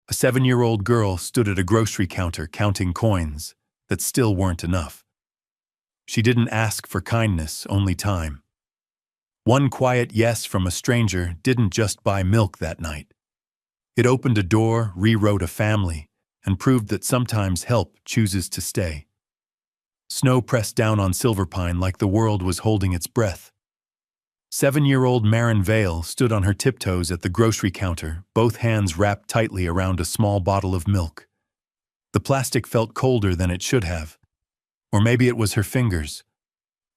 A 7-year-old girl stood at a grocery counter counting coins that still weren't enough. She didn't ask for kindness, only time. One quiet yes from a stranger didn't just buy milk that night. It opened a door, rewrote a family, and proved that sometimes help chooses to stay. Snow pressed down on Silverpine like the world was holding its breath. 7-year-old Marin Vale stood on her tiptoes at the grocery counter, both hands wrapped tightly around a small bottle of milk. The plastic felt colder than it should have. Or maybe it was her fingers.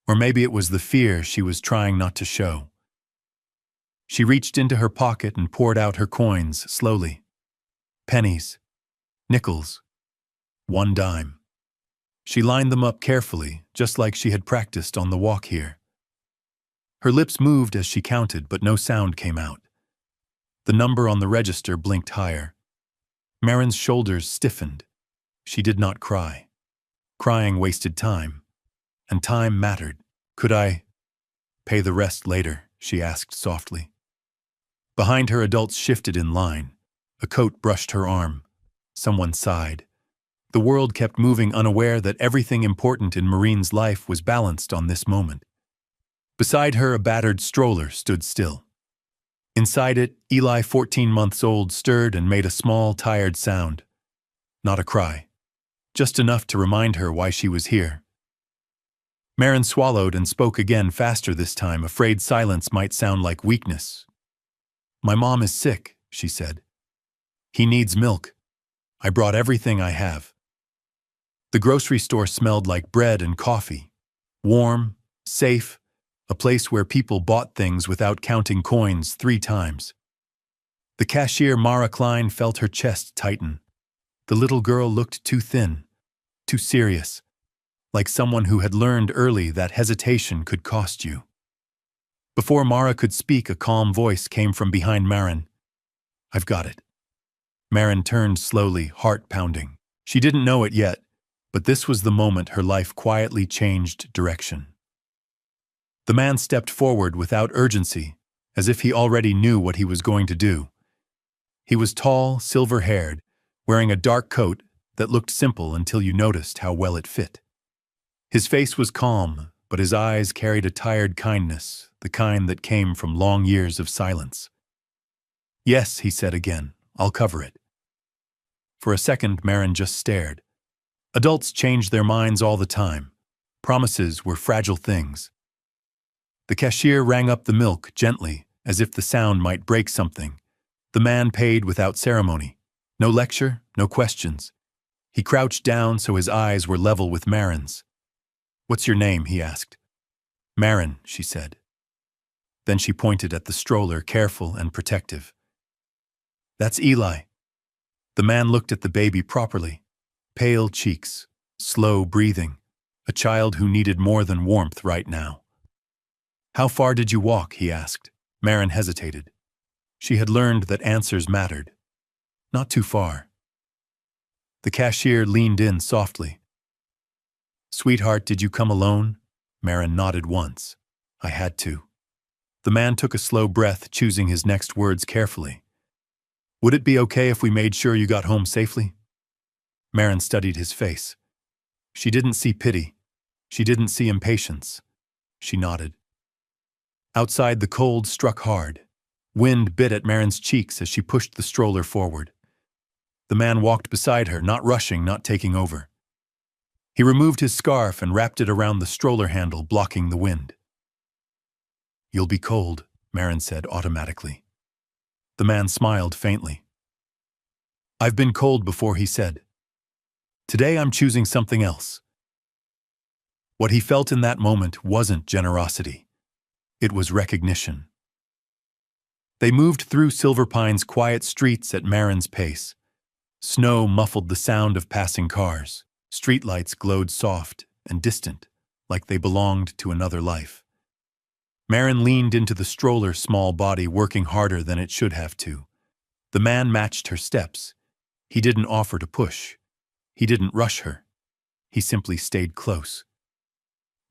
Or maybe it was the fear she was trying not to show. She reached into her pocket and poured out her coins slowly. Pennies. Nickels. 1 dime. She lined them up carefully, just like she had practiced on the walk here. Her lips moved as she counted, but no sound came out. The number on the register blinked higher. Marin's shoulders stiffened. She did not cry. Crying wasted time. And time mattered. Could I pay the rest later? She asked softly. Behind her, adults shifted in line. A coat brushed her arm. Someone sighed. The world kept moving, unaware that everything important in Marine's life was balanced on this moment. Beside her, a battered stroller stood still. Inside it, Eli, 14 months old, stirred and made a small, tired sound. Not a cry. Just enough to remind her why she was here. Marin swallowed and spoke again, faster this time, afraid silence might sound like weakness. My mom is sick, she said. He needs milk. I brought everything I have. The grocery store smelled like bread and coffee. Warm, safe, a place where people bought things without counting coins 3 times. The cashier, Mara Klein, felt her chest tighten. The little girl looked too thin, too serious, like someone who had learned early that hesitation could cost you. Before Mara could speak, a calm voice came from behind Marin. I've got it. Marin turned slowly, heart pounding. She didn't know it yet, but this was the moment her life quietly changed direction. The man stepped forward without urgency, as if he already knew what he was going to do. He was tall, silver-haired, wearing a dark coat that looked simple until you noticed how well it fit. His face was calm, but his eyes carried a tired kindness, the kind that came from long years of silence. Yes, he said again, I'll cover it. For a second, Marin just stared. Adults changed their minds all the time. Promises were fragile things. The cashier rang up the milk gently, as if the sound might break something. The man paid without ceremony. No lecture, no questions. He crouched down so his eyes were level with Marin's. What's your name? He asked. Marin, she said. Then she pointed at the stroller, careful and protective. That's Eli. The man looked at the baby properly. Pale cheeks, slow breathing, a child who needed more than warmth right now. How far did you walk? He asked. Marin hesitated. She had learned that answers mattered. Not too far. The cashier leaned in softly. Sweetheart, did you come alone? Marin nodded once. I had to. The man took a slow breath, choosing his next words carefully. Would it be okay if we made sure you got home safely? Marin studied his face. She didn't see pity. She didn't see impatience. She nodded. Outside, the cold struck hard. Wind bit at Marin's cheeks as she pushed the stroller forward. The man walked beside her, not rushing, not taking over. He removed his scarf and wrapped it around the stroller handle, blocking the wind. You'll be cold, Marin said automatically. The man smiled faintly. I've been cold before, he said. Today I'm choosing something else. What he felt in that moment wasn't generosity. It was recognition. They moved through Silverpine's quiet streets at Marin's pace. Snow muffled the sound of passing cars. Streetlights glowed soft and distant, like they belonged to another life. Marin leaned into the stroller's small body, working harder than it should have to. The man matched her steps. He didn't offer to push. He didn't rush her. He simply stayed close.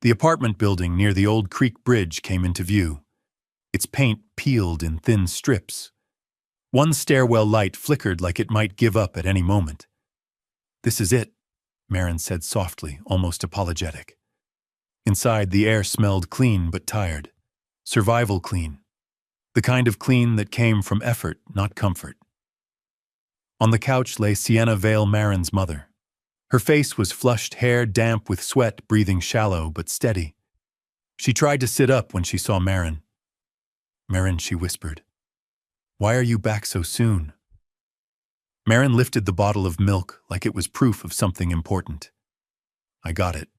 The apartment building near the old creek bridge came into view. Its paint peeled in thin strips. One stairwell light flickered like it might give up at any moment. "This is it," Marin said softly, almost apologetic. Inside, the air smelled clean but tired. Survival clean. The kind of clean that came from effort, not comfort. On the couch lay Sienna Vale, Marin's mother. Her face was flushed, hair damp with sweat, breathing shallow but steady. She tried to sit up when she saw Marin. "Marin," she whispered, "why are you back so soon?" Marin lifted the bottle of milk like it was proof of something important. "I got it."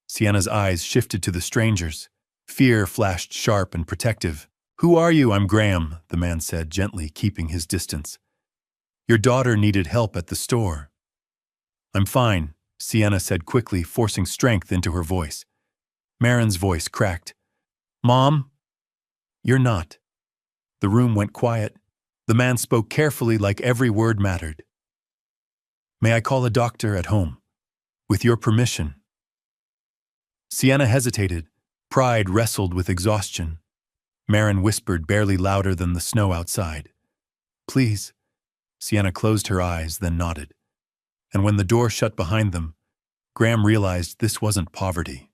Sienna's eyes shifted to the strangers. Fear flashed sharp and protective. "Who are you?" "I'm Graham," the man said, gently keeping his distance. "Your daughter needed help at the store." "I'm fine," Sienna said quickly, forcing strength into her voice. Marin's voice cracked. "Mom?" "You're not." The room went quiet. The man spoke carefully, like every word mattered. "May I call a doctor at home? With your permission." Sienna hesitated. Pride wrestled with exhaustion. Marin whispered, barely louder than the snow outside. "Please." Sienna closed her eyes, then nodded. And when the door shut behind them, Graham realized this wasn't poverty.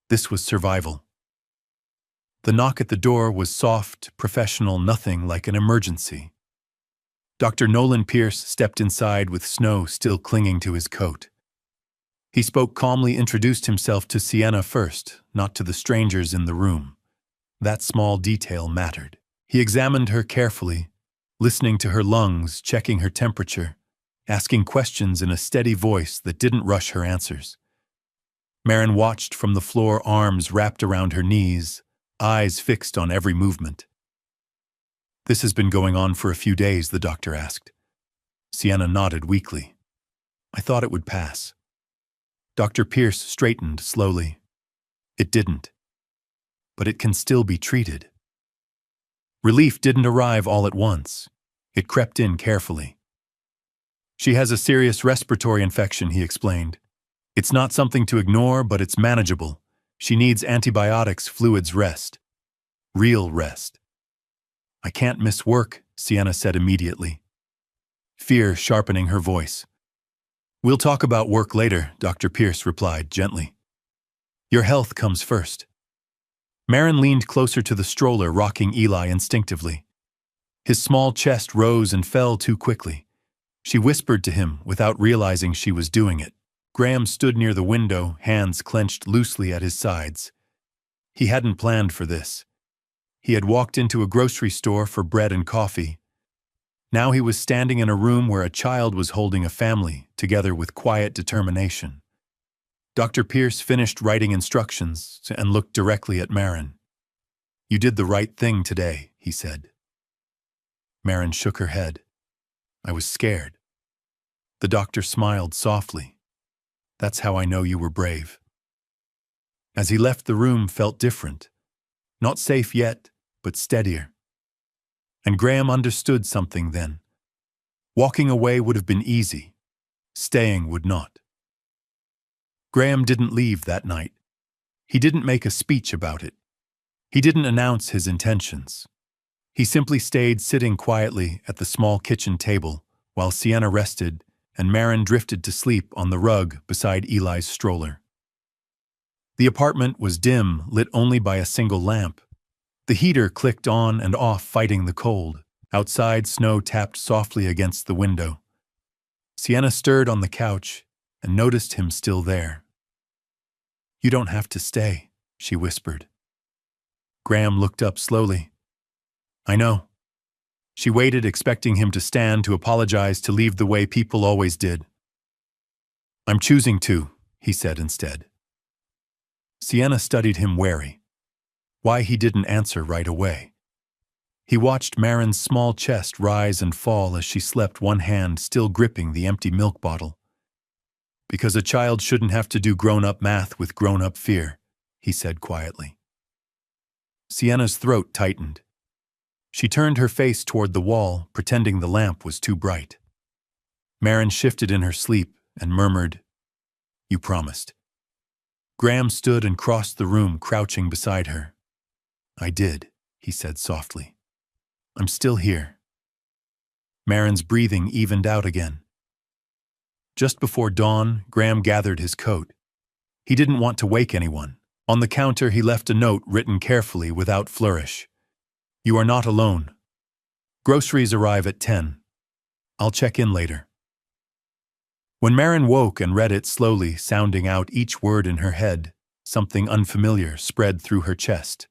This was survival. The knock at the door was soft, professional, nothing like an emergency. Dr. Nolan Pierce stepped inside with snow still clinging to his coat. He spoke calmly, introduced himself to Sienna first, not to the strangers in the room. That small detail mattered. He examined her carefully, listening to her lungs, checking her temperature, asking questions in a steady voice that didn't rush her answers. Marin watched from the floor, arms wrapped around her knees, eyes fixed on every movement. "This has been going on for a few days," the doctor asked. Sienna nodded weakly. "I thought it would pass." Dr. Pierce straightened slowly. "It didn't. But it can still be treated." Relief didn't arrive all at once. It crept in carefully. "She has a serious respiratory infection," he explained. "It's not something to ignore, but it's manageable. She needs antibiotics, fluids, rest. Real rest." "I can't miss work," Sienna said immediately, fear sharpening her voice. "We'll talk about work later," Dr. Pierce replied gently. "Your health comes first." Marin leaned closer to the stroller, rocking Eli instinctively. His small chest rose and fell too quickly. She whispered to him without realizing she was doing it. Graham stood near the window, hands clenched loosely at his sides. He hadn't planned for this. He had walked into a grocery store for bread and coffee. Now he was standing in a room where a child was holding a family, together with quiet determination. Dr. Pierce finished writing instructions and looked directly at Marin. "You did the right thing today," he said. Marin shook her head. "I was scared." The doctor smiled softly. "That's how I know you were brave." As he left, the room felt different. Not safe yet, but steadier. And Graham understood something then. Walking away would have been easy. Staying would not. Graham didn't leave that night. He didn't make a speech about it. He didn't announce his intentions. He simply stayed sitting quietly at the small kitchen table while Sienna rested and Marin drifted to sleep on the rug beside Eli's stroller. The apartment was dim, lit only by a single lamp. The heater clicked on and off, fighting the cold. Outside, snow tapped softly against the window. Sienna stirred on the couch and noticed him still there. "You don't have to stay," she whispered. Graham looked up slowly. "I know." She waited, expecting him to stand, to apologize, to leave the way people always did. "I'm choosing to," he said instead. Sienna studied him wary. Why he didn't answer right away. He watched Marin's small chest rise and fall as she slept, one hand still gripping the empty milk bottle. "Because a child shouldn't have to do grown-up math with grown-up fear," he said quietly. Sienna's throat tightened. She turned her face toward the wall, pretending the lamp was too bright. Marin shifted in her sleep and murmured, "You promised." Graham stood and crossed the room, crouching beside her. "I did," he said softly. "I'm still here." Marin's breathing evened out again. Just before dawn, Graham gathered his coat. He didn't want to wake anyone. On the counter, he left a note written carefully without flourish. "You are not alone. Groceries arrive at 10. I'll check in later." When Marin woke and read it slowly, sounding out each word in her head, something unfamiliar spread through her chest.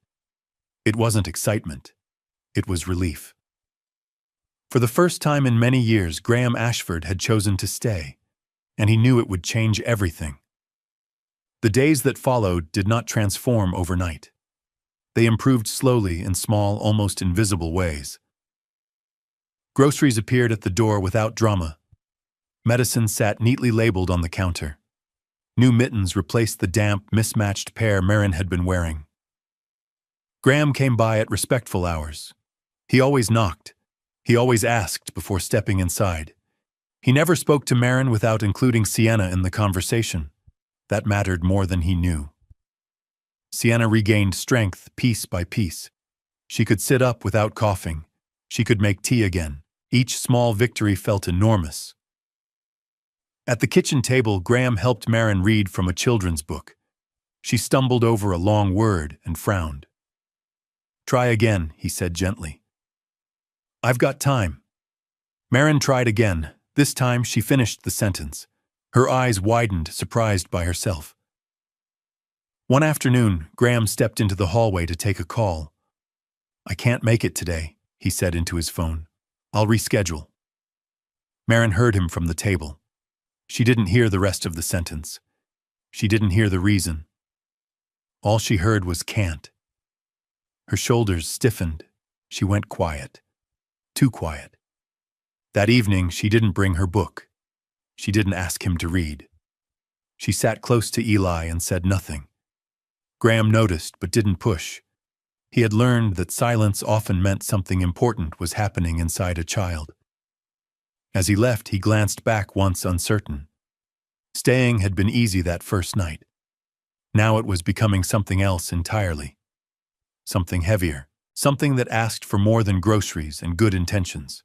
It wasn't excitement. It was relief. For the first time in many years, Graham Ashford had chosen to stay, and he knew it would change everything. The days that followed did not transform overnight. They improved slowly in small, almost invisible ways. Groceries appeared at the door without drama. Medicine sat neatly labeled on the counter. New mittens replaced the damp, mismatched pair Marin had been wearing. Graham came by at respectful hours. He always knocked. He always asked before stepping inside. He never spoke to Marin without including Sienna in the conversation. That mattered more than he knew. Sienna regained strength piece by piece. She could sit up without coughing. She could make tea again. Each small victory felt enormous. At the kitchen table, Graham helped Marin read from a children's book. She stumbled over a long word and frowned. "Try again," he said gently. "I've got time." Marin tried again. This time she finished the sentence. Her eyes widened, surprised by herself. One afternoon, Graham stepped into the hallway to take a call. "I can't make it today," he said into his phone. "I'll reschedule." Marin heard him from the table. She didn't hear the rest of the sentence. She didn't hear the reason. All she heard was "can't." Her shoulders stiffened. She went quiet. Too quiet. That evening, she didn't bring her book. She didn't ask him to read. She sat close to Eli and said nothing. Graham noticed but didn't push. He had learned that silence often meant something important was happening inside a child. As he left, he glanced back once uncertain. Staying had been easy that first night. Now it was becoming something else entirely. Something heavier. Something that asked for more than groceries and good intentions.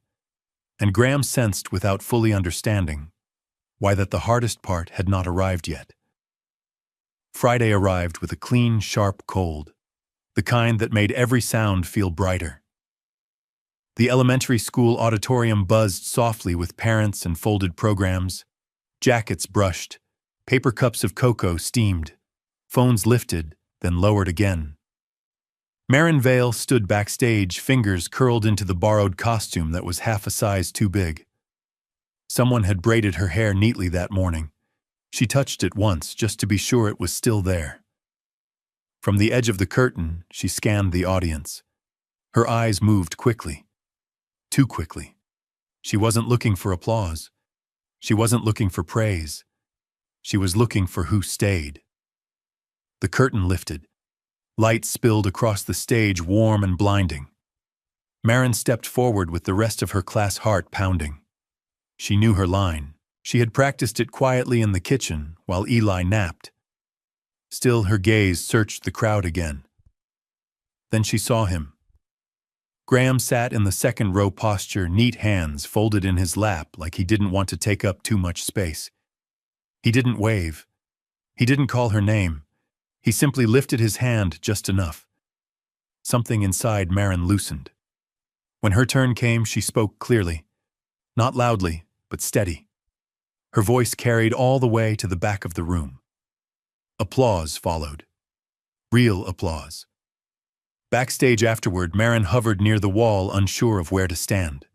And Graham sensed without fully understanding why that the hardest part had not arrived yet. Friday arrived with a clean, sharp cold, the kind that made every sound feel brighter. The elementary school auditorium buzzed softly with parents and folded programs. Jackets brushed, paper cups of cocoa steamed, phones lifted, then lowered again. Marin Vale stood backstage, fingers curled into the borrowed costume that was half a size too big. Someone had braided her hair neatly that morning. She touched it once just to be sure it was still there. From the edge of the curtain, she scanned the audience. Her eyes moved quickly. Too quickly. She wasn't looking for applause. She wasn't looking for praise. She was looking for who stayed. The curtain lifted. Light spilled across the stage, warm and blinding. Marin stepped forward with the rest of her class heart pounding. She knew her line. She had practiced it quietly in the kitchen while Eli napped. Still, her gaze searched the crowd again. Then she saw him. Graham sat in the second row posture, neat hands folded in his lap like he didn't want to take up too much space. He didn't wave. He didn't call her name. He simply lifted his hand just enough. Something inside Marin loosened. When her turn came, she spoke clearly. Not loudly, but steady. Her voice carried all the way to the back of the room. Applause followed. Real applause. Backstage afterward, Marin hovered near the wall, unsure of where to stand.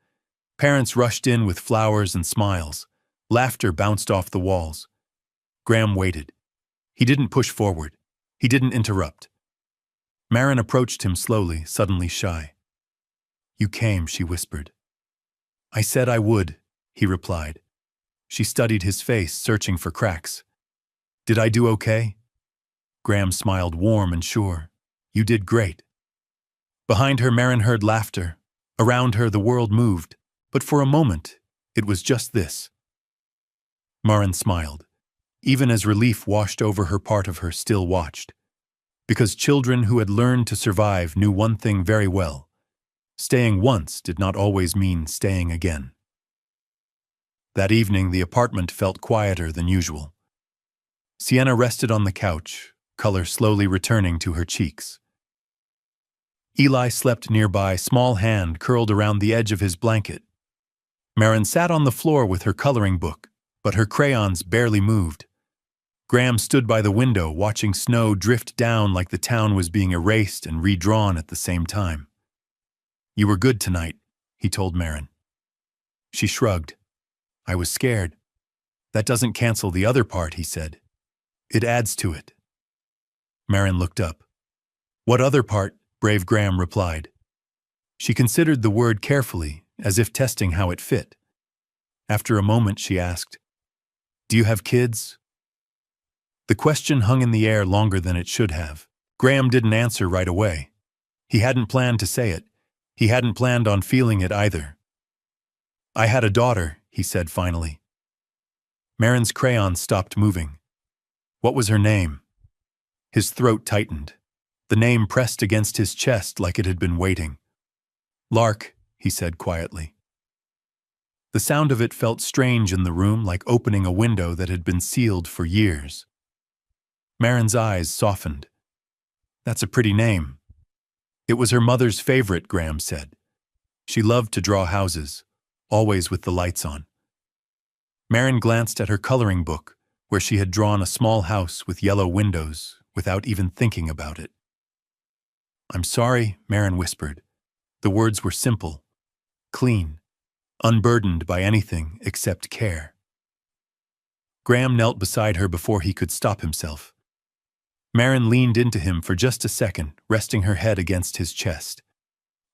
Parents rushed in with flowers and smiles. Laughter bounced off the walls. Graham waited. He didn't push forward. He didn't interrupt. Marin approached him slowly, suddenly shy. "You came," she whispered. "I said I would," he replied. She studied his face, searching for cracks. "Did I do okay?" Graham smiled, warm and sure. "You did great." Behind her, Marin heard laughter. Around her, the world moved. But for a moment, it was just this. Marin smiled, even as relief washed over her. Part of her still watched. Because children who had learned to survive knew one thing very well. Staying once did not always mean staying again. That evening, the apartment felt quieter than usual. Sienna rested on the couch, color slowly returning to her cheeks. Eli slept nearby, small hand curled around the edge of his blanket. Marin sat on the floor with her coloring book, but her crayons barely moved. Graham stood by the window, watching snow drift down like the town was being erased and redrawn at the same time. "You were good tonight," he told Marin. She shrugged. "I was scared." "That doesn't cancel the other part," he said. "It adds to it." Marin looked up. "What other part?" Brave Graham replied. She considered the word carefully, as if testing how it fit. After a moment, she asked, "Do you have kids?" The question hung in the air longer than it should have. Graham didn't answer right away. He hadn't planned to say it. He hadn't planned on feeling it either. "I had a daughter," he said finally. Marin's crayon stopped moving. "What was her name?" His throat tightened. The name pressed against his chest like it had been waiting. "Lark," he said quietly. The sound of it felt strange in the room, like opening a window that had been sealed for years. Marin's eyes softened. "That's a pretty name." "It was her mother's favorite," Graham said. "She loved to draw houses, always with the lights on." Marin glanced at her coloring book, where she had drawn a small house with yellow windows, without even thinking about it. "I'm sorry," Marin whispered. The words were simple, clean, unburdened by anything except care. Graham knelt beside her before he could stop himself. Marin leaned into him for just a second, resting her head against his chest.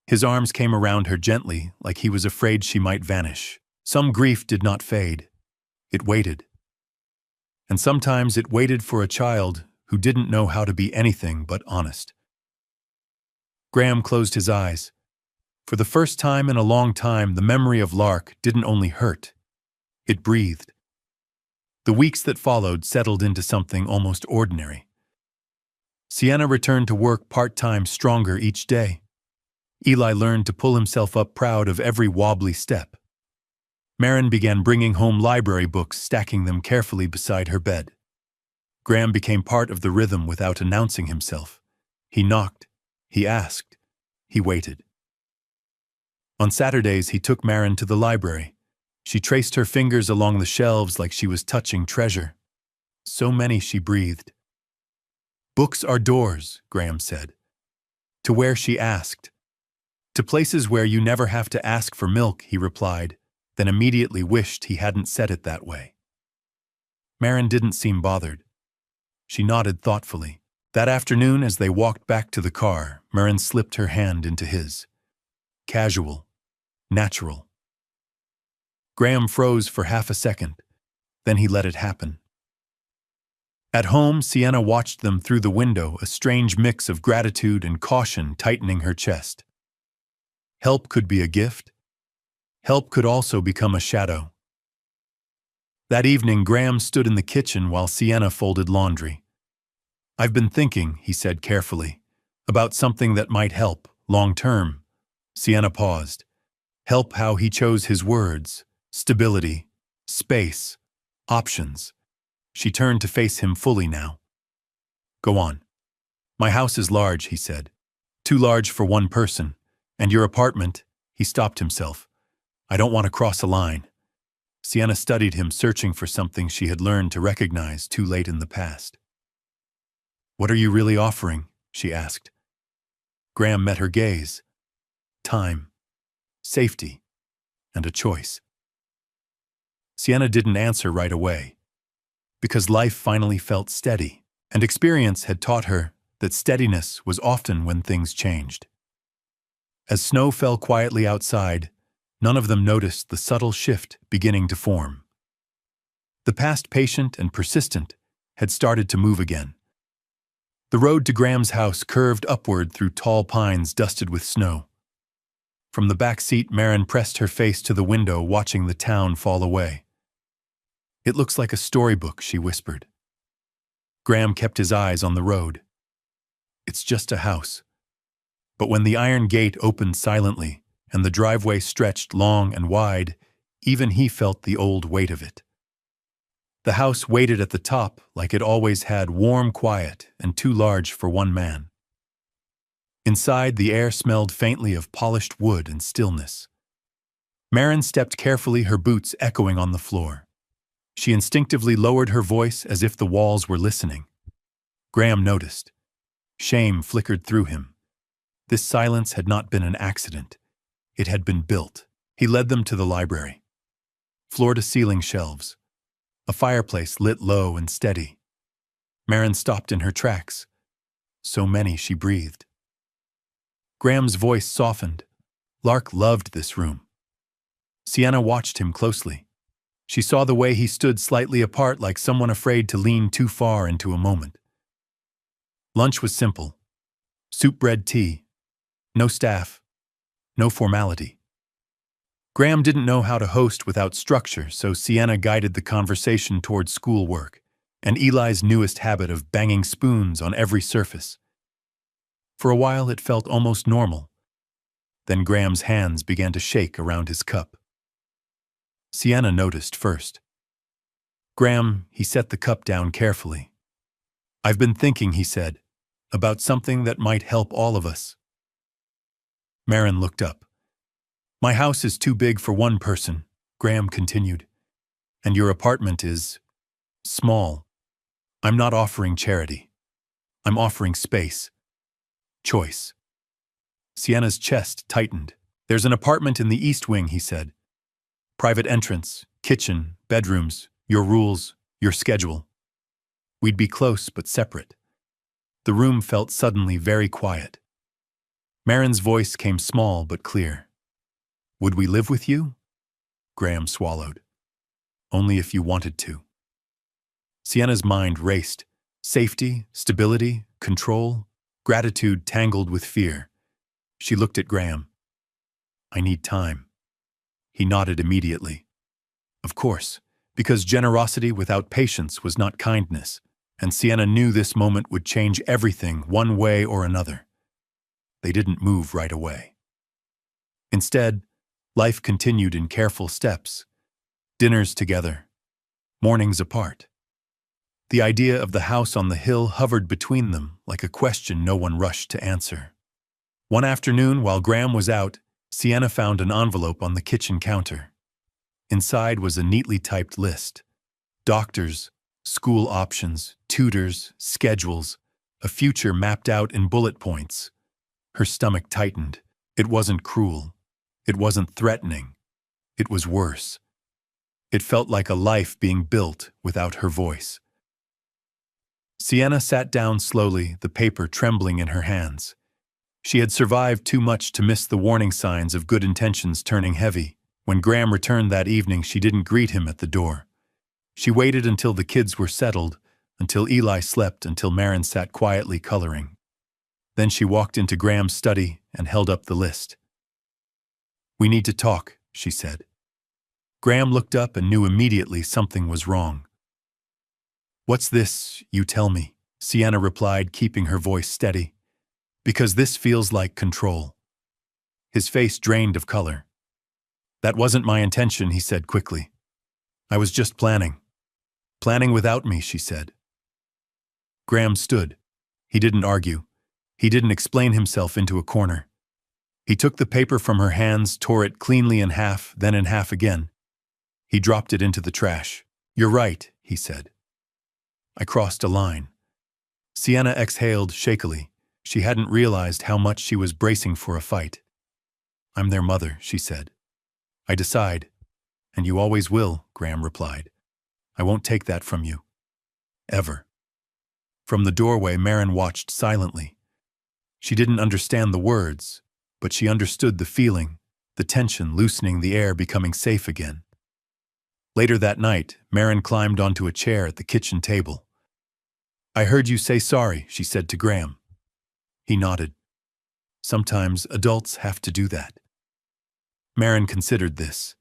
His arms came around her gently, like he was afraid she might vanish. Some grief did not fade. It waited. And sometimes it waited for a child who didn't know how to be anything but honest. Graham closed his eyes. For the first time in a long time, the memory of Lark didn't only hurt. It breathed. The weeks that followed settled into something almost ordinary. Sienna returned to work part-time, stronger each day. Eli learned to pull himself up, proud of every wobbly step. Marin began bringing home library books, stacking them carefully beside her bed. Graham became part of the rhythm without announcing himself. He knocked. He asked. He waited. On Saturdays, he took Marin to the library. She traced her fingers along the shelves like she was touching treasure. So many, she breathed. "Books are doors," Graham said. "To where?" she asked. "To places where you never have to ask for milk," he replied, then immediately wished he hadn't said it that way. Marin didn't seem bothered. She nodded thoughtfully. That afternoon, as they walked back to the car, Marin slipped her hand into his. Casual. Natural. Graham froze for half a second. Then he let it happen. At home, Sienna watched them through the window, a strange mix of gratitude and caution tightening her chest. Help could be a gift. Help could also become a shadow. That evening, Graham stood in the kitchen while Sienna folded laundry. "I've been thinking," he said carefully, "about something that might help, long-term." Sienna paused. Help, how he chose his words. Stability. Space. Options. She turned to face him fully now. "Go on." "My house is large," he said. "Too large for one person. And your apartment," he stopped himself. "I don't want to cross a line." Sienna studied him, searching for something she had learned to recognize too late in the past. "What are you really offering?" she asked. Graham met her gaze. Time. Safety. And a choice. Sienna didn't answer right away, because life finally felt steady, and experience had taught her that steadiness was often when things changed. As snow fell quietly outside, none of them noticed the subtle shift beginning to form. The past patient and persistent had started to move again. The road to Graham's house curved upward through tall pines dusted with snow. From the back seat, Marin pressed her face to the window, watching the town fall away. "It looks like a storybook," she whispered. Graham kept his eyes on the road. "It's just a house." But when the iron gate opened silently and the driveway stretched long and wide, Even he felt the old weight of it. The house waited at the top like it always had, warm, quiet, and too large for one man. Inside, the air smelled faintly of polished wood and stillness. Marin stepped carefully, her boots echoing on the floor. She instinctively lowered her voice as if the walls were listening. Graham noticed. Shame flickered through him. This silence had not been an accident. It had been built. He led them to the library. Floor-to-ceiling shelves. A fireplace lit low and steady. Marin stopped in her tracks. So many, she breathed. Graham's voice softened. Lark loved this room. Sienna watched him closely. She saw the way he stood slightly apart, like someone afraid to lean too far into a moment. Lunch was simple. Soup, bread, tea. No staff. No formality. Graham didn't know how to host without structure, so Sienna guided the conversation toward schoolwork and Eli's newest habit of banging spoons on every surface. For a while it felt almost normal. Then Graham's hands began to shake around his cup. Sienna noticed first. Graham, he set the cup down carefully. "I've been thinking," he said, "about something that might help all of us." Marin looked up. "My house is too big for one person," Graham continued, "and your apartment is small. I'm not offering charity. I'm offering space. Choice." Sienna's chest tightened. "There's an apartment in the East Wing," he said. "Private entrance, kitchen, bedrooms, your rules, your schedule. We'd be close but separate." The room felt suddenly very quiet. Marin's voice came small but clear. "Would we live with you?" Graham swallowed. "Only if you wanted to." Sienna's mind raced. Safety, stability, control, gratitude tangled with fear. She looked at Graham. "I need time." He nodded immediately. Of course, because generosity without patience was not kindness, and Sienna knew this moment would change everything one way or another. They didn't move right away. Instead, life continued in careful steps. Dinners together. Mornings apart. The idea of the house on the hill hovered between them like a question no one rushed to answer. One afternoon, while Graham was out, Sienna found an envelope on the kitchen counter. Inside was a neatly typed list. Doctors, school options, tutors, schedules, a future mapped out in bullet points. Her stomach tightened. It wasn't cruel. It wasn't threatening. It was worse. It felt like a life being built without her voice. Sienna sat down slowly, the paper trembling in her hands. She had survived too much to miss the warning signs of good intentions turning heavy. When Graham returned that evening, she didn't greet him at the door. She waited until the kids were settled, until Eli slept, until Marin sat quietly coloring. Then she walked into Graham's study and held up the list. "We need to talk," she said. Graham looked up and knew immediately something was wrong. "What's this, you tell me?" Sienna replied, keeping her voice steady. "Because this feels like control." His face drained of color. "That wasn't my intention," he said quickly. "I was just planning." "Planning without me," she said. Graham stood. He didn't argue. He didn't explain himself into a corner. He took the paper from her hands, tore it cleanly in half, then in half again. He dropped it into the trash. "You're right," he said. "I crossed a line." Sienna exhaled shakily. She hadn't realized how much she was bracing for a fight. "I'm their mother," she said. "I decide." "And you always will," Graham replied. "I won't take that from you. Ever." From the doorway, Marin watched silently. She didn't understand the words, but she understood the feeling, the tension loosening the air, becoming safe again. Later that night, Marin climbed onto a chair at the kitchen table. "I heard you say sorry," she said to Graham. He nodded. "Sometimes adults have to do that." Marin considered this.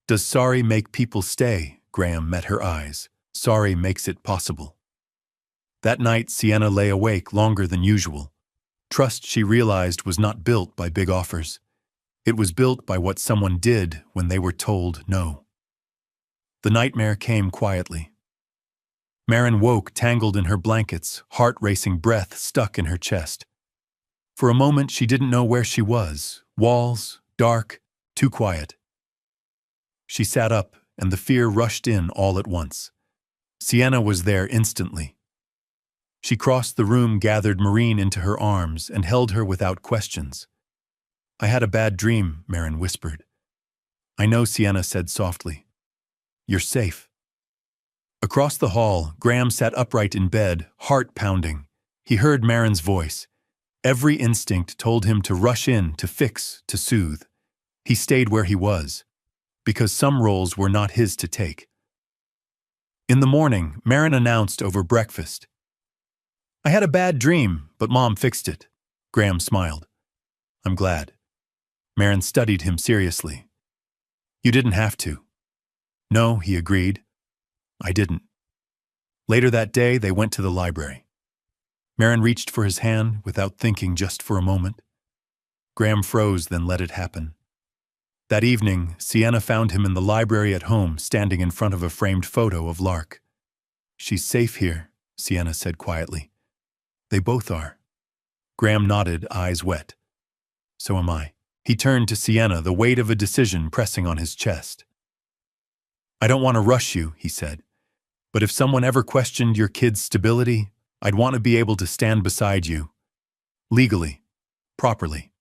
"Does sorry make people stay?" Graham met her eyes. "Sorry makes it possible." That night, Sienna lay awake longer than usual. Trust, she realized, was not built by big offers. It was built by what someone did when they were told no. The nightmare came quietly. Marin woke tangled in her blankets, heart-racing breath stuck in her chest. For a moment she didn't know where she was. Walls, dark, too quiet. She sat up, and the fear rushed in all at once. Sienna was there instantly. She crossed the room, gathered Maureen into her arms, and held her without questions. "I had a bad dream," Marin whispered. "I know," Sienna said softly. "You're safe." Across the hall, Graham sat upright in bed, heart pounding. He heard Marin's voice. Every instinct told him to rush in, to fix, to soothe. He stayed where he was, because some roles were not his to take. In the morning, Marin announced over breakfast, "I had a bad dream, but Mom fixed it." Graham smiled. "I'm glad." Marin studied him seriously. "You didn't have to." "No," he agreed. "I didn't." Later that day, they went to the library. Marin reached for his hand without thinking, just for a moment. Graham froze, then let it happen. That evening, Sienna found him in the library at home, standing in front of a framed photo of Lark. "She's safe here," Sienna said quietly. "They both are." Graham nodded, eyes wet. "So am I." He turned to Sienna, the weight of a decision pressing on his chest. "I don't want to rush you," he said, "but if someone ever questioned your kid's stability, I'd want to be able to stand beside you. Legally. Properly."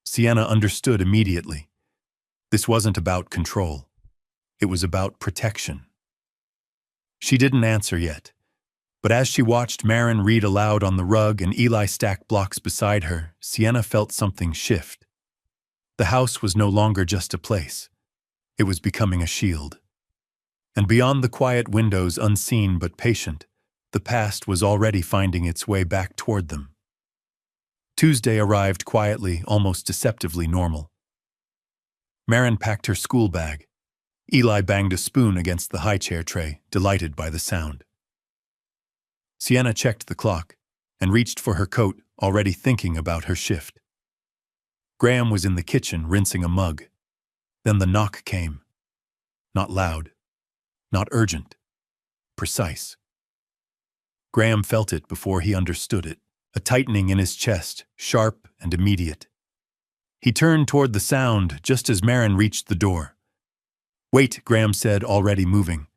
Sienna understood immediately. This wasn't about control. It was about protection. She didn't answer yet, but as she watched Marin read aloud on the rug and Eli stack blocks beside her, Sienna felt something shift. The house was no longer just a place. It was becoming a shield. And beyond the quiet windows, unseen but patient, the past was already finding its way back toward them. Tuesday arrived quietly, almost deceptively normal. Marin packed her school bag. Eli banged a spoon against the high-chair tray, delighted by the sound. Sienna checked the clock and reached for her coat, already thinking about her shift. Graham was in the kitchen, rinsing a mug. Then the knock came. Not loud, not urgent, precise. Graham felt it before he understood it, a tightening in his chest, sharp and immediate. He turned toward the sound just as Marin reached the door. "Wait," Graham said, already moving.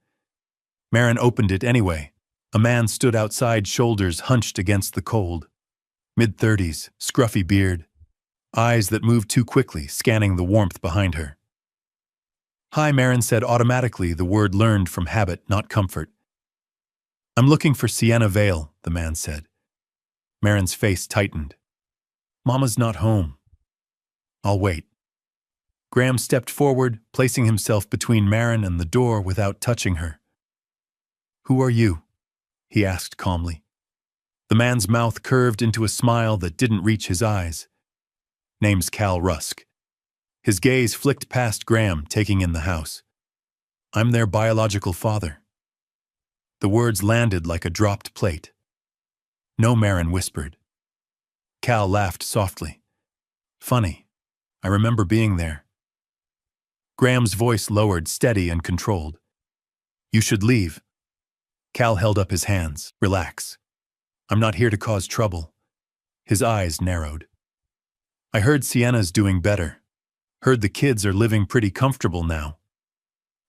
Marin opened it anyway. A man stood outside, shoulders hunched against the cold. Mid-30s, scruffy beard, eyes that moved too quickly, scanning the warmth behind her. "Hi," Marin said automatically, the word learned from habit, not comfort. "I'm looking for Sienna Vale," the man said. Marin's face tightened. "Mama's not home." "I'll wait." Graham stepped forward, placing himself between Marin and the door without touching her. "Who are you?" he asked calmly. The man's mouth curved into a smile that didn't reach his eyes. "Name's Cal Rusk." His gaze flicked past Graham, taking in the house. "I'm their biological father." The words landed like a dropped plate. "No," Marin whispered. Cal laughed softly. "Funny. I remember being there." Graham's voice lowered, steady and controlled. "You should leave." Cal held up his hands. "Relax. I'm not here to cause trouble." His eyes narrowed. "I heard Sienna's doing better. Heard the kids are living pretty comfortable now."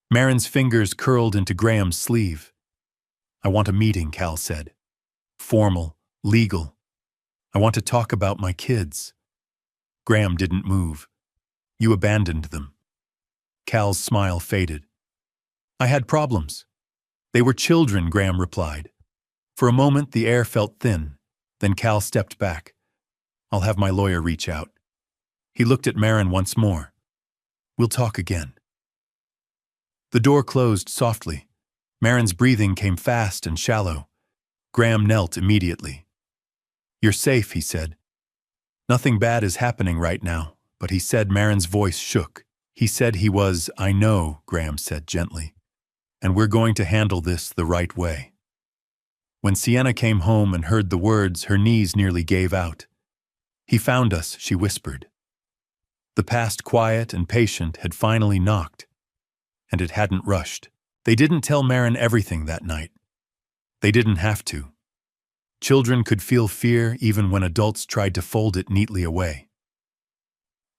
Marin's fingers curled into Graham's sleeve. "I want a meeting," Cal said. "Formal, legal. I want to talk about my kids." Graham didn't move. "You abandoned them." Cal's smile faded. "I had problems." "They were children," Graham replied. For a moment the air felt thin. Then Cal stepped back. "I'll have my lawyer reach out." He looked at Marin once more. "We'll talk again." The door closed softly. Marin's breathing came fast and shallow. Graham knelt immediately. "You're safe," he said. "Nothing bad is happening right now," but he said Marin's voice shook. He said he was, "I know," Graham said gently, "and we're going to handle this the right way." When Sienna came home and heard the words, her knees nearly gave out. "He found us," she whispered. The past quiet and patient had finally knocked, and it hadn't rushed. They didn't tell Marin everything that night. They didn't have to. Children could feel fear even when adults tried to fold it neatly away.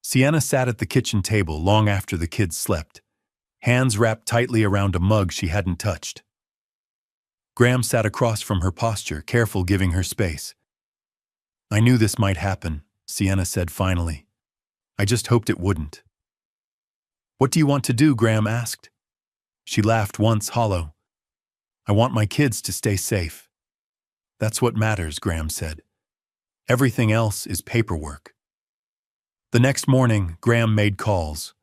Sienna sat at the kitchen table long after the kids slept, hands wrapped tightly around a mug she hadn't touched. Graham sat across from her posture, careful giving her space. "I knew this might happen," Sienna said finally. "I just hoped it wouldn't." "What do you want to do?" Graham asked. She laughed once, hollow. "I want my kids to stay safe." "That's what matters," Graham said. "Everything else is paperwork." The next morning, Graham made calls.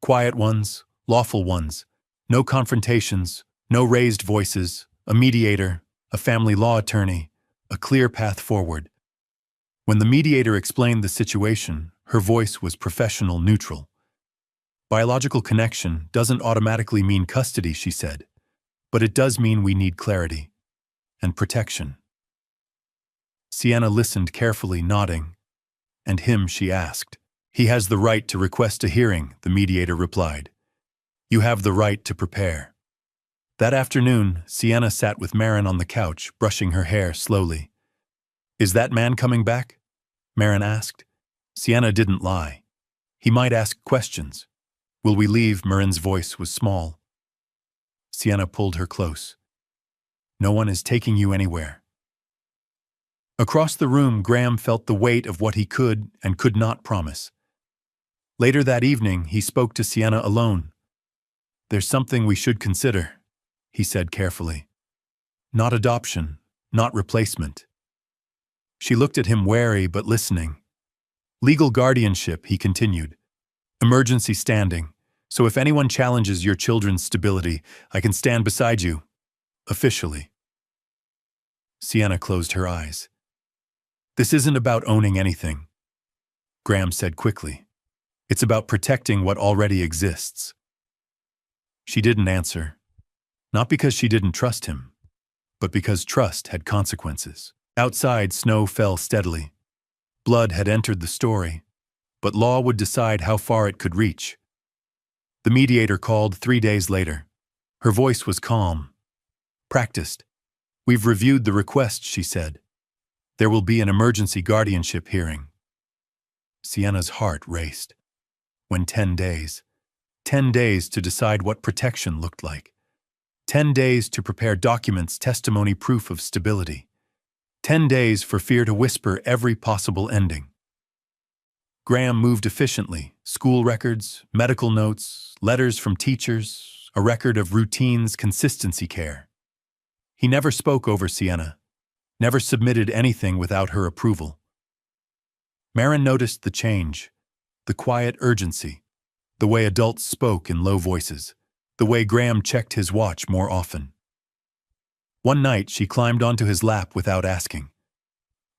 Quiet ones, lawful ones. No confrontations, no raised voices, a mediator, a family law attorney, a clear path forward. When the mediator explained the situation, her voice was professional, neutral. "Biological connection doesn't automatically mean custody," she said, "but it does mean we need clarity and protection." Sienna listened carefully, nodding. "And him?" she asked. "He has the right to request a hearing," the mediator replied. "You have the right to prepare." That afternoon, Sienna sat with Marin on the couch, brushing her hair slowly. "Is that man coming back?" Marin asked. Sienna didn't lie. "He might ask questions." "Will we leave?" Marin's voice was small. Sienna pulled her close. "No one is taking you anywhere." Across the room, Graham felt the weight of what he could and could not promise. Later that evening, he spoke to Sienna alone. "There's something we should consider," he said carefully. "Not adoption, not replacement." She looked at him, wary but listening. "Legal guardianship," he continued. "Emergency standing, so if anyone challenges your children's stability, I can stand beside you. Officially." Sienna closed her eyes. "This isn't about owning anything," Graham said quickly. "It's about protecting what already exists." She didn't answer, not because she didn't trust him, but because trust had consequences. Outside, snow fell steadily. Blood had entered the story, but law would decide how far it could reach. The mediator called 3 days later. Her voice was calm, practiced. "We've reviewed the request," she said. "There will be an emergency guardianship hearing." Sienna's heart raced. When 10 days. 10 days to decide what protection looked like. 10 days to prepare documents, testimony, proof of stability. 10 days for fear to whisper every possible ending. Graham moved efficiently. School records, medical notes, letters from teachers, a record of routines, consistency care. He never spoke over Sienna, never submitted anything without her approval. Marin noticed the change, the quiet urgency, the way adults spoke in low voices, the way Graham checked his watch more often. One night, she climbed onto his lap without asking.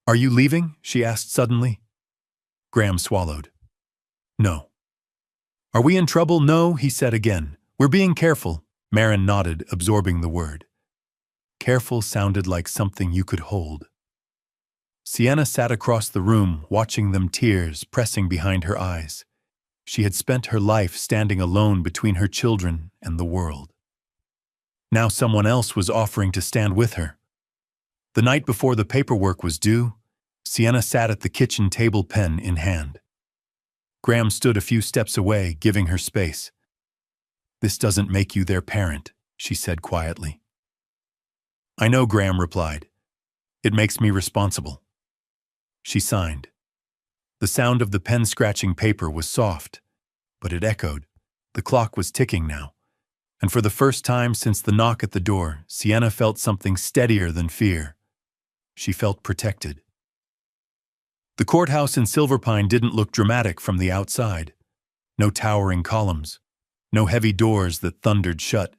"Are you leaving?" she asked suddenly. Graham swallowed. "No." "Are we in trouble?" "No," he said again. "We're being careful." Marin nodded, absorbing the word. Careful sounded like something you could hold. Sienna sat across the room, watching them, tears pressing behind her eyes. She had spent her life standing alone between her children and the world. Now someone else was offering to stand with her. The night before the paperwork was due, Sienna sat at the kitchen table, pen in hand. Graham stood a few steps away, giving her space. "This doesn't make you their parent," she said quietly. "I know," Graham replied. "It makes me responsible." She signed. The sound of the pen scratching paper was soft, but it echoed. The clock was ticking now, and for the first time since the knock at the door, Sienna felt something steadier than fear. She felt protected. The courthouse in Silverpine didn't look dramatic from the outside. No towering columns, no heavy doors that thundered shut.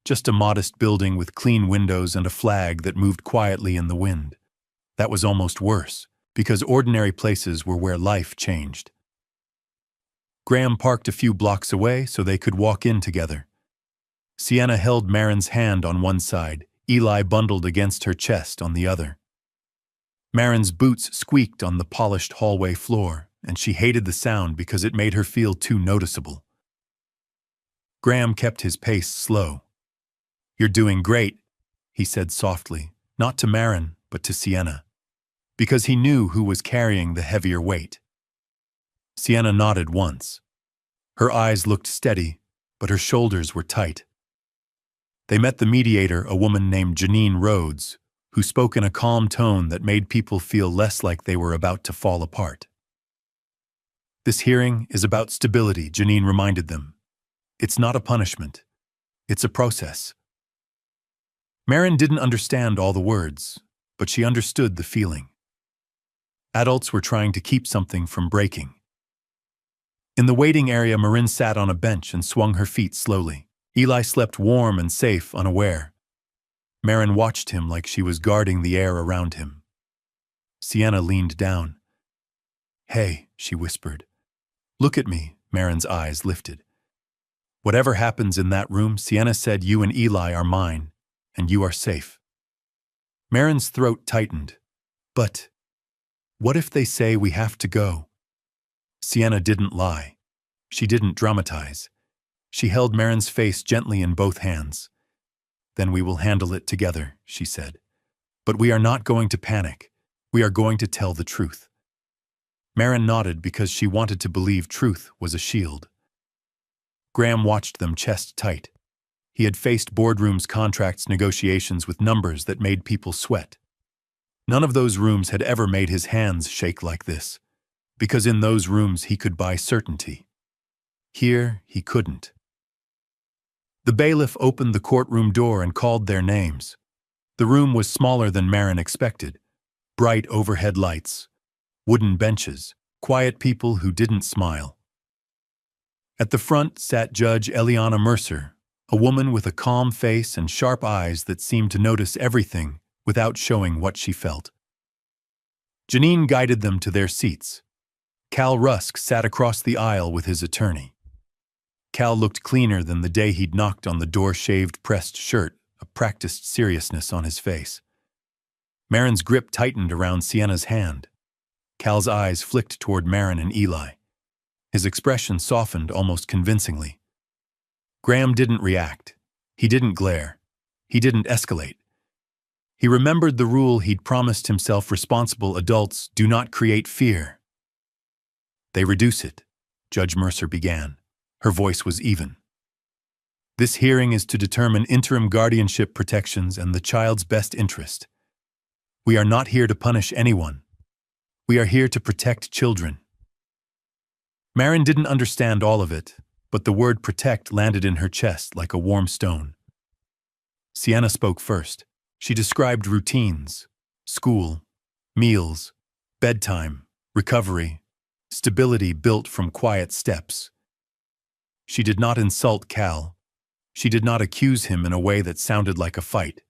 Just a modest building with clean windows and a flag that moved quietly in the wind. That was almost worse, because ordinary places were where life changed. Graham parked a few blocks away so they could walk in together. Sienna held Marin's hand on one side, Eli bundled against her chest on the other. Marin's boots squeaked on the polished hallway floor, and she hated the sound because it made her feel too noticeable. Graham kept his pace slow. "You're doing great," he said softly, not to Marin, but to Sienna, because he knew who was carrying the heavier weight. Sienna nodded once. Her eyes looked steady, but her shoulders were tight. They met the mediator, a woman named Janine Rhodes, who spoke in a calm tone that made people feel less like they were about to fall apart. "This hearing is about stability," Janine reminded them. "It's not a punishment. It's a process." Marin didn't understand all the words, but she understood the feeling. Adults were trying to keep something from breaking. In the waiting area, Marin sat on a bench and swung her feet slowly. Eli slept warm and safe, unaware. Marin watched him like she was guarding the air around him. Sienna leaned down. "Hey," she whispered. "Look at me." Marin's eyes lifted. "Whatever happens in that room," Sienna said, "you and Eli are mine, and you are safe." Marin's throat tightened. "But what if they say we have to go?" Sienna didn't lie. She didn't dramatize. She held Marin's face gently in both hands. "Then we will handle it together," she said. "But we are not going to panic. We are going to tell the truth." Marin nodded because she wanted to believe truth was a shield. Graham watched them chest tight. He had faced boardrooms, contracts, negotiations with numbers that made people sweat. None of those rooms had ever made his hands shake like this, because in those rooms he could buy certainty. Here he couldn't. The bailiff opened the courtroom door and called their names. The room was smaller than Marin expected. Bright overhead lights, wooden benches, quiet people who didn't smile. At the front sat Judge Eliana Mercer, a woman with a calm face and sharp eyes that seemed to notice everything without showing what she felt. Janine guided them to their seats. Cal Rusk sat across the aisle with his attorney. Cal looked cleaner than the day he'd knocked on the door, shaved, pressed shirt, a practiced seriousness on his face. Marin's grip tightened around Sienna's hand. Cal's eyes flicked toward Marin and Eli. His expression softened almost convincingly. Graham didn't react. He didn't glare. He didn't escalate. He remembered the rule he'd promised himself: responsible adults do not create fear. "They reduce it," Judge Mercer began. Her voice was even. "This hearing is to determine interim guardianship protections and the child's best interest. We are not here to punish anyone. We are here to protect children." Marin didn't understand all of it, but the word protect landed in her chest like a warm stone. Sienna spoke first. She described routines, school, meals, bedtime, recovery, stability built from quiet steps. She did not insult Cal. She did not accuse him in a way that sounded like a fight.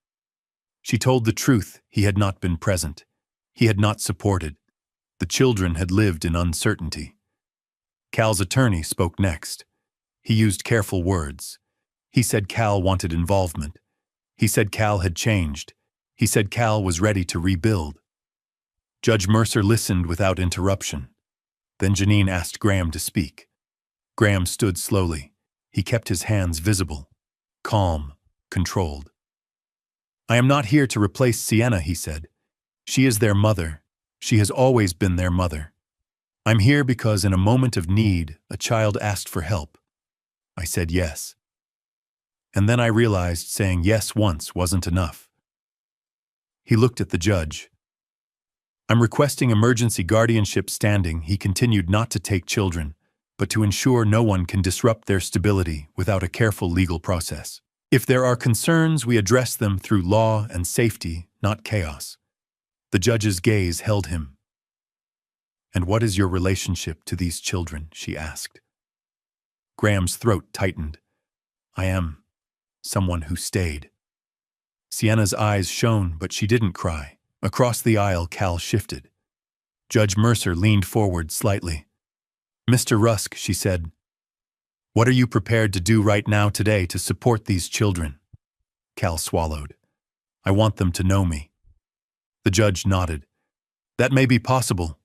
She told the truth: he had not been present. He had not supported. The children had lived in uncertainty. Cal's attorney spoke next. He used careful words. He said Cal wanted involvement. He said Cal had changed. He said Cal was ready to rebuild. Judge Mercer listened without interruption. Then Janine asked Graham to speak. Graham stood slowly. He kept his hands visible, calm, controlled. "I am not here to replace Sienna," he said. "She is their mother. She has always been their mother. I'm here because in a moment of need, a child asked for help. I said yes. And then I realized saying yes once wasn't enough." He looked at the judge. "I'm requesting emergency guardianship standing," he continued, "not to take children, but to ensure no one can disrupt their stability without a careful legal process. If there are concerns, we address them through law and safety, not chaos." The judge's gaze held him. "And what is your relationship to these children?" she asked. Graham's throat tightened. "I am someone who stayed." Sienna's eyes shone, but she didn't cry. Across the aisle, Cal shifted. Judge Mercer leaned forward slightly. "Mr. Rusk," she said, "what are you prepared to do right now today to support these children?" Cal swallowed. "I want them to know me." The judge nodded. "That may be possible,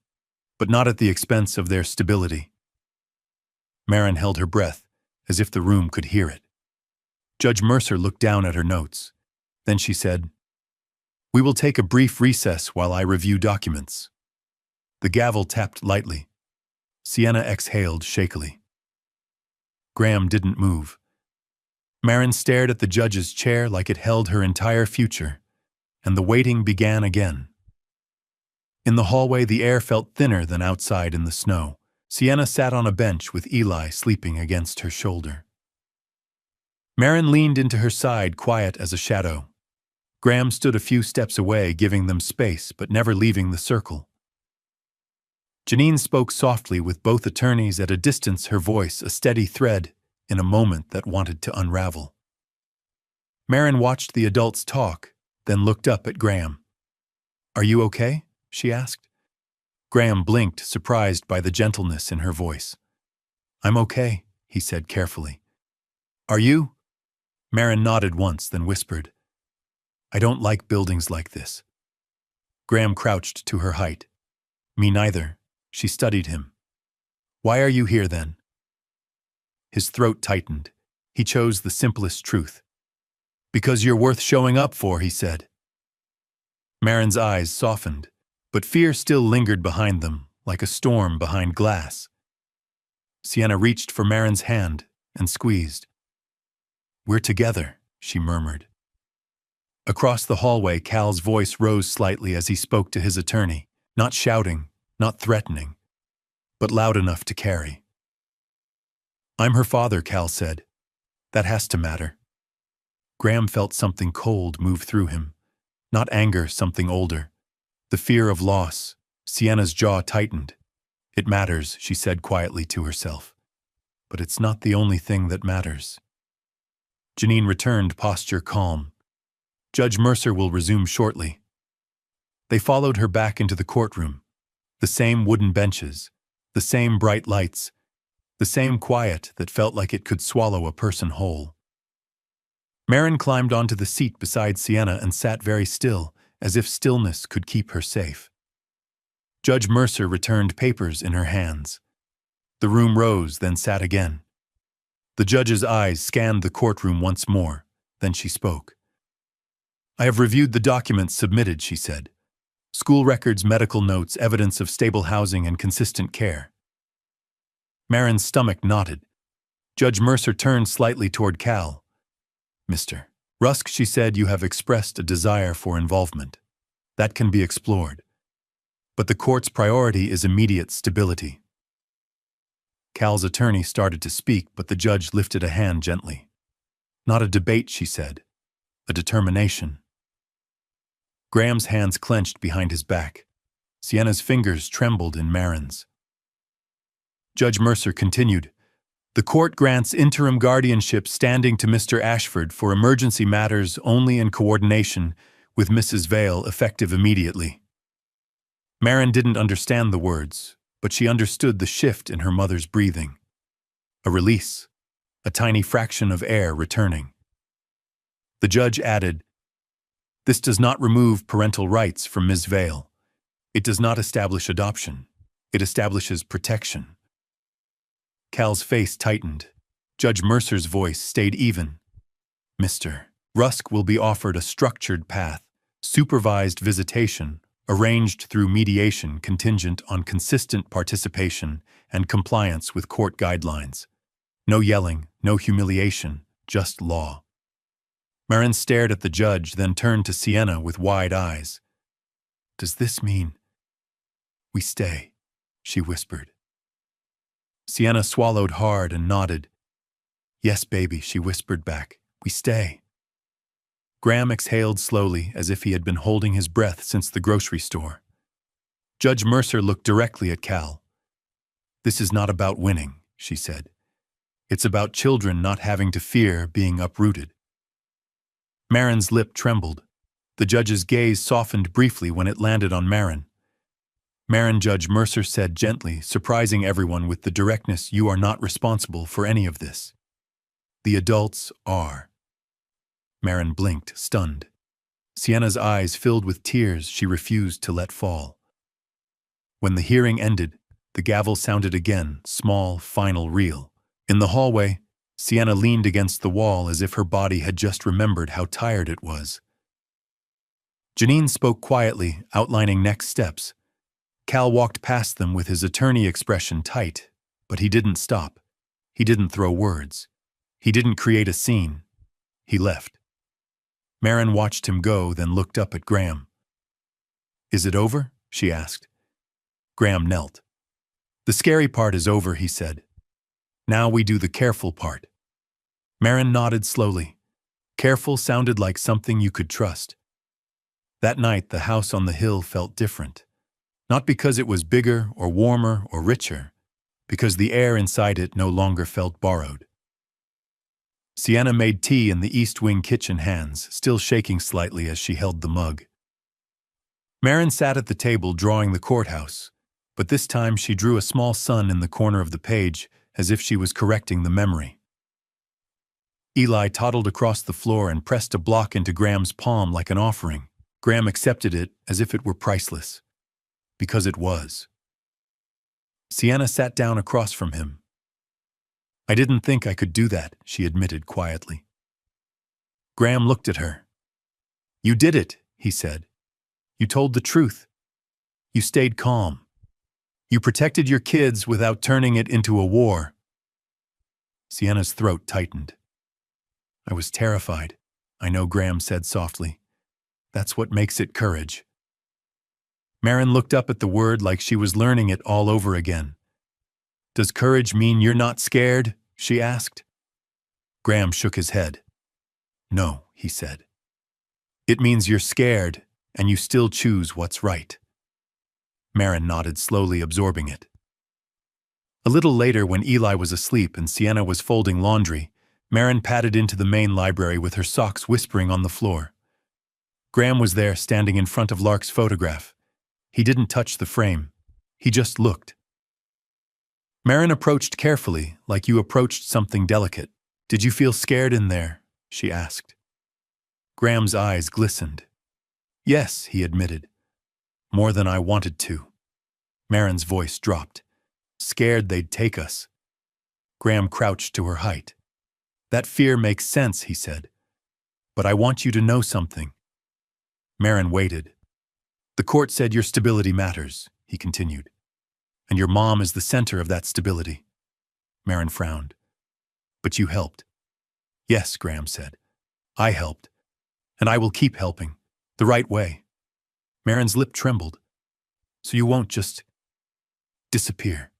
but not at the expense of their stability. Marin held her breath, as if the room could hear it. Judge Mercer looked down at her notes. Then she said, "We will take a brief recess while I review documents." The gavel tapped lightly. Sienna exhaled shakily. Graham didn't move. Marin stared at the judge's chair like it held her entire future, and the waiting began again. In the hallway, the air felt thinner than outside in the snow. Sienna sat on a bench with Eli sleeping against her shoulder. Marin leaned into her side, quiet as a shadow. Graham stood a few steps away, giving them space, but never leaving the circle. Janine spoke softly with both attorneys at a distance, her voice a steady thread in a moment that wanted to unravel. Marin watched the adults talk, then looked up at Graham. "Are you okay?" she asked. Graham blinked, surprised by the gentleness in her voice. "I'm okay," he said carefully. "Are you?" Marin nodded once, then whispered, "I don't like buildings like this." Graham crouched to her height. "Me neither." She studied him. "Why are you here then?" His throat tightened. He chose the simplest truth. "Because you're worth showing up for," he said. Marin's eyes softened, but fear still lingered behind them, like a storm behind glass. Sienna reached for Marin's hand and squeezed. "We're together," she murmured. Across the hallway, Cal's voice rose slightly as he spoke to his attorney, not shouting, not threatening, but loud enough to carry. "I'm her father," Cal said. "That has to matter." Graham felt something cold move through him. Not anger, something older. The fear of loss. Sienna's jaw tightened. "It matters," she said quietly to herself. "But it's not the only thing that matters." Janine returned, posture calm. "Judge Mercer will resume shortly." They followed her back into the courtroom. The same wooden benches, the same bright lights, the same quiet that felt like it could swallow a person whole. Marin climbed onto the seat beside Sienna and sat very still, as if stillness could keep her safe. Judge Mercer returned, papers in her hands. The room rose, then sat again. The judge's eyes scanned the courtroom once more, then she spoke. "I have reviewed the documents submitted," she said. "School records, medical notes, evidence of stable housing and consistent care." Marin's stomach knotted. Judge Mercer turned slightly toward Cal. "Mr. Rusk," she said, "you have expressed a desire for involvement. That can be explored. But the court's priority is immediate stability." Cal's attorney started to speak, but the judge lifted a hand gently. "Not a debate," she said. "A determination." Graham's hands clenched behind his back. Sienna's fingers trembled in Marin's. Judge Mercer continued, "The court grants interim guardianship standing to Mr. Ashford for emergency matters only in coordination with Mrs. Vale, effective immediately." Marin didn't understand the words, but she understood the shift in her mother's breathing. A release, a tiny fraction of air returning. The judge added, "This does not remove parental rights from Ms. Vale. It does not establish adoption. It establishes protection." Cal's face tightened. Judge Mercer's voice stayed even. "Mr. Rusk will be offered a structured path, supervised visitation, arranged through mediation contingent on consistent participation and compliance with court guidelines. No yelling, no humiliation, just law." Marin stared at the judge, then turned to Sienna with wide eyes. "Does this mean we stay?" she whispered. Sienna swallowed hard and nodded. "Yes, baby," she whispered back. "We stay." Graham exhaled slowly, as if he had been holding his breath since the grocery store. Judge Mercer looked directly at Cal. "This is not about winning," she said. "It's about children not having to fear being uprooted." Marin's lip trembled. The judge's gaze softened briefly when it landed on Marin. "Marin," Judge Mercer said gently, surprising everyone with the directness, "you are not responsible for any of this. The adults are." Marin blinked, stunned. Sienna's eyes filled with tears she refused to let fall. When the hearing ended, the gavel sounded again, small, final reel. In the hallway, Sienna leaned against the wall as if her body had just remembered how tired it was. Janine spoke quietly, outlining next steps. Cal walked past them with his attorney expression tight, but he didn't stop. He didn't throw words. He didn't create a scene. He left. Marin watched him go, then looked up at Graham. "Is it over?" she asked. Graham knelt. "The scary part is over," he said. "Now we do the careful part." Marin nodded slowly. Careful sounded like something you could trust. That night, the house on the hill felt different. Not because it was bigger or warmer or richer, because the air inside it no longer felt borrowed. Sienna made tea in the East Wing kitchen, hands still shaking slightly as she held the mug. Marin sat at the table drawing the courthouse, but this time she drew a small sun in the corner of the page as if she was correcting the memory. Eli toddled across the floor and pressed a block into Graham's palm like an offering. Graham accepted it as if it were priceless. Because it was. Sienna sat down across from him. "I didn't think I could do that," she admitted quietly. Graham looked at her. "You did it," he said. "You told the truth. You stayed calm. You protected your kids without turning it into a war." Sienna's throat tightened. "I was terrified," I know, Graham said softly. "That's what makes it courage." Marin looked up at the word like she was learning it all over again. "Does courage mean you're not scared?" she asked. Graham shook his head. "No," he said. "It means you're scared, and you still choose what's right." Marin nodded slowly, absorbing it. A little later, when Eli was asleep and Sienna was folding laundry, Marin padded into the main library with her socks whispering on the floor. Graham was there, standing in front of Lark's photograph. He didn't touch the frame. He just looked. Marin approached carefully, like you approached something delicate. "Did you feel scared in there?" she asked. Graham's eyes glistened. "Yes," he admitted. "More than I wanted to." Marin's voice dropped. "Scared they'd take us." Graham crouched to her height. "That fear makes sense," he said. "But I want you to know something." Marin waited. "The court said your stability matters," he continued. "And your mom is the center of that stability." Marin frowned. "But you helped." "Yes," Graham said. "I helped. And I will keep helping. The right way." Marin's lip trembled. "So you won't just disappear?"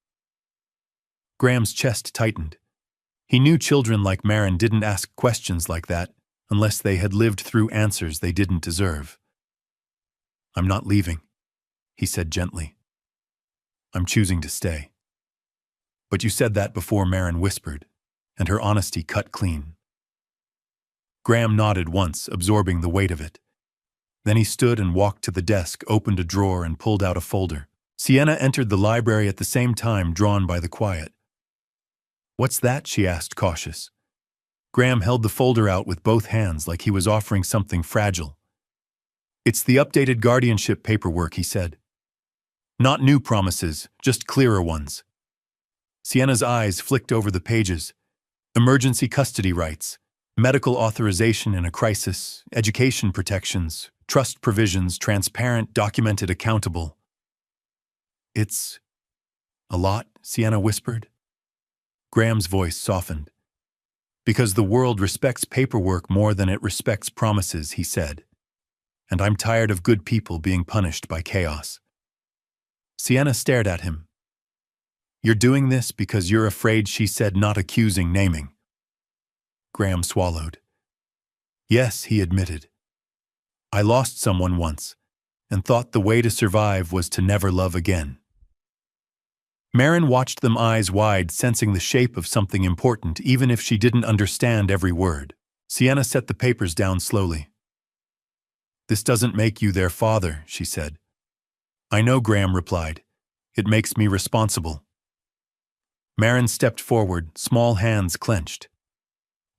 Graham's chest tightened. He knew children like Marin didn't ask questions like that unless they had lived through answers they didn't deserve. "I'm not leaving," he said gently. "I'm choosing to stay." "But you said that before," Marin whispered, and her honesty cut clean. Graham nodded once, absorbing the weight of it. Then he stood and walked to the desk, opened a drawer, and pulled out a folder. Sienna entered the library at the same time, drawn by the quiet. "What's that?" she asked, cautious. Graham held the folder out with both hands like he was offering something fragile. "It's the updated guardianship paperwork," he said. "Not new promises, just clearer ones." Sienna's eyes flicked over the pages. Emergency custody rights, medical authorization in a crisis, education protections, trust provisions, transparent, documented, accountable. "It's a lot," Sienna whispered. Graham's voice softened. "Because the world respects paperwork more than it respects promises," he said. "And I'm tired of good people being punished by chaos." Sienna stared at him. "You're doing this because you're afraid," she said, not accusing, naming. Graham swallowed. "Yes," he admitted. "I lost someone once, and thought the way to survive was to never love again." Marin watched them, eyes wide, sensing the shape of something important, even if she didn't understand every word. Sienna set the papers down slowly. "This doesn't make you their father," she said. "I know," Graham replied. "It makes me responsible." Marin stepped forward, small hands clenched.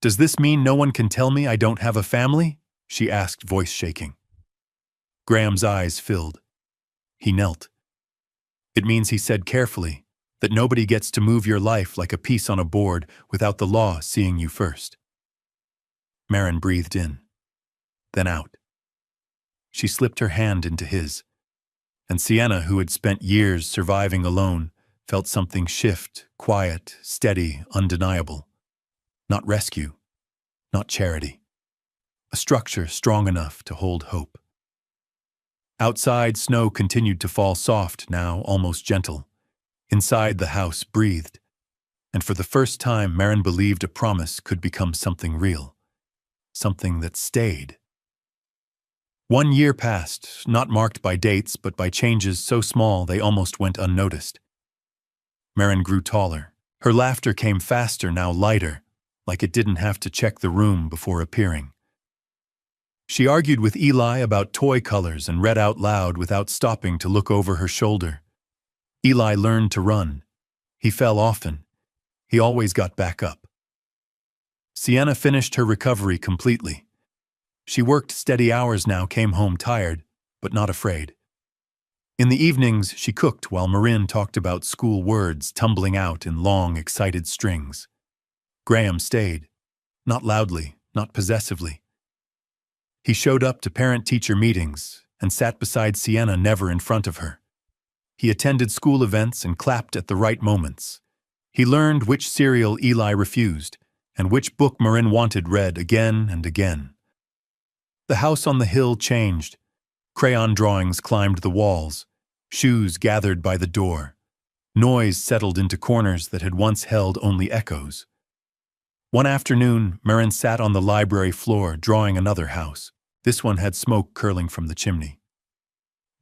"Does this mean no one can tell me I don't have a family?" she asked, voice shaking. Graham's eyes filled. He knelt. It means he said carefully that nobody gets to move your life like a piece on a board without the law seeing you first. Marin breathed in, then out. She slipped her hand into his, and Sienna, who had spent years surviving alone, felt something shift, quiet, steady, undeniable. Not rescue, not charity. A structure strong enough to hold hope. Outside, snow continued to fall soft, now almost gentle. Inside, the house breathed, and for the first time, Marin believed a promise could become something real, something that stayed. 1 year passed, not marked by dates, but by changes so small they almost went unnoticed. Marin grew taller. Her laughter came faster, now lighter, like it didn't have to check the room before appearing. She argued with Eli about toy colors and read out loud without stopping to look over her shoulder. Eli learned to run. He fell often. He always got back up. Sienna finished her recovery completely. She worked steady hours now, came home tired, but not afraid. In the evenings, she cooked while Marin talked about school words tumbling out in long, excited strings. Graham stayed. Not loudly, not possessively. He showed up to parent-teacher meetings and sat beside Sienna, never in front of her. He attended school events and clapped at the right moments. He learned which cereal Eli refused and which book Marin wanted read again and again. The house on the hill changed. Crayon drawings climbed the walls. Shoes gathered by the door. Noise settled into corners that had once held only echoes. One afternoon, Marin sat on the library floor drawing another house. This one had smoke curling from the chimney.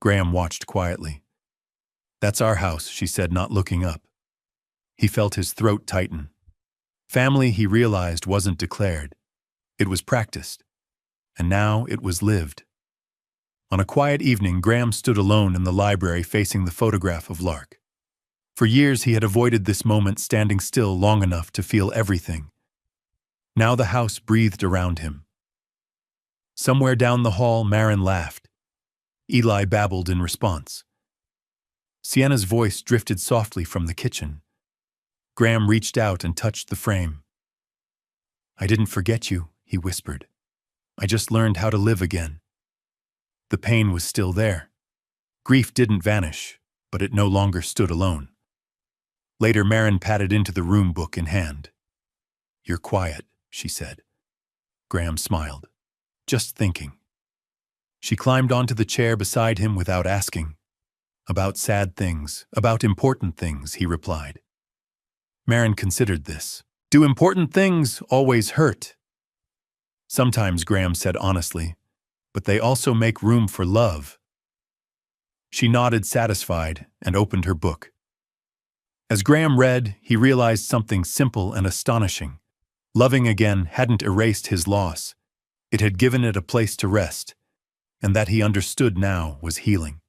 Graham watched quietly. "That's our house," she said, not looking up. He felt his throat tighten. Family, he realized, wasn't declared. It was practiced. And now it was lived. On a quiet evening, Graham stood alone in the library facing the photograph of Lark. For years he had avoided this moment, standing still long enough to feel everything. Now the house breathed around him. Somewhere down the hall, Marin laughed. Eli babbled in response. Sienna's voice drifted softly from the kitchen. Graham reached out and touched the frame. "I didn't forget you," he whispered. "I just learned how to live again." The pain was still there. Grief didn't vanish, but it no longer stood alone. Later, Marin padded into the room, book in hand. "You're quiet," she said. Graham smiled. "Just thinking." She climbed onto the chair beside him without asking. "About sad things, about important things," he replied. Marin considered this. "Do important things always hurt?" "Sometimes," Graham said honestly, "but they also make room for love." She nodded, satisfied, and opened her book. As Graham read, he realized something simple and astonishing. Loving again hadn't erased his loss. It had given it a place to rest, and that he understood now was healing.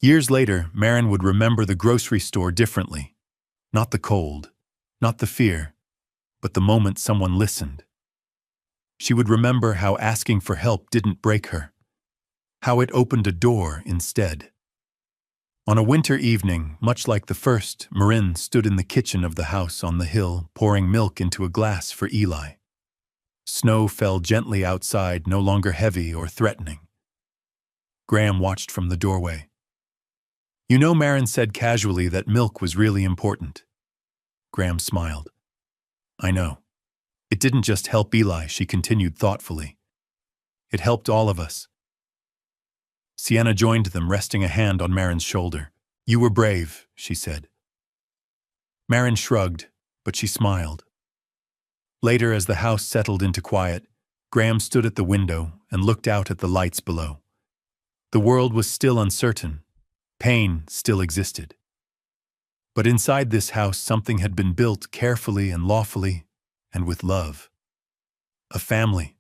Years later, Marin would remember the grocery store differently. Not the cold, not the fear, but the moment someone listened. She would remember how asking for help didn't break her, how it opened a door instead. On a winter evening, much like the first, Marin stood in the kitchen of the house on the hill, pouring milk into a glass for Eli. Snow fell gently outside, no longer heavy or threatening. Graham watched from the doorway. "You know," Marin said casually, "that milk was really important." Graham smiled. "I know. It didn't just help Eli," she continued thoughtfully. "It helped all of us." Sienna joined them, resting a hand on Marin's shoulder. "You were brave," she said. Marin shrugged, but she smiled. Later, as the house settled into quiet, Graham stood at the window and looked out at the lights below. The world was still uncertain. Pain still existed. But inside this house, something had been built carefully and lawfully, and with love. A family.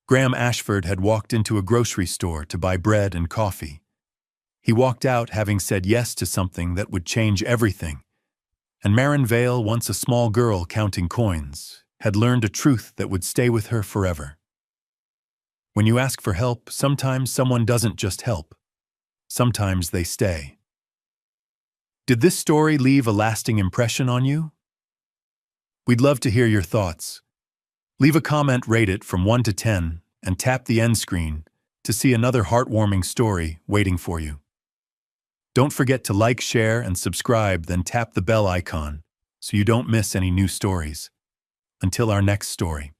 Graham Ashford had walked into a grocery store to buy bread and coffee. He walked out having said yes to something that would change everything. And Marin Vale, once a small girl counting coins, had learned a truth that would stay with her forever. When you ask for help, sometimes someone doesn't just help. Sometimes they stay. Did this story leave a lasting impression on you? We'd love to hear your thoughts. Leave a comment, rate it from 1 to 10, and tap the end screen to see another heartwarming story waiting for you. Don't forget to like, share, and subscribe, then tap the bell icon so you don't miss any new stories. Until our next story.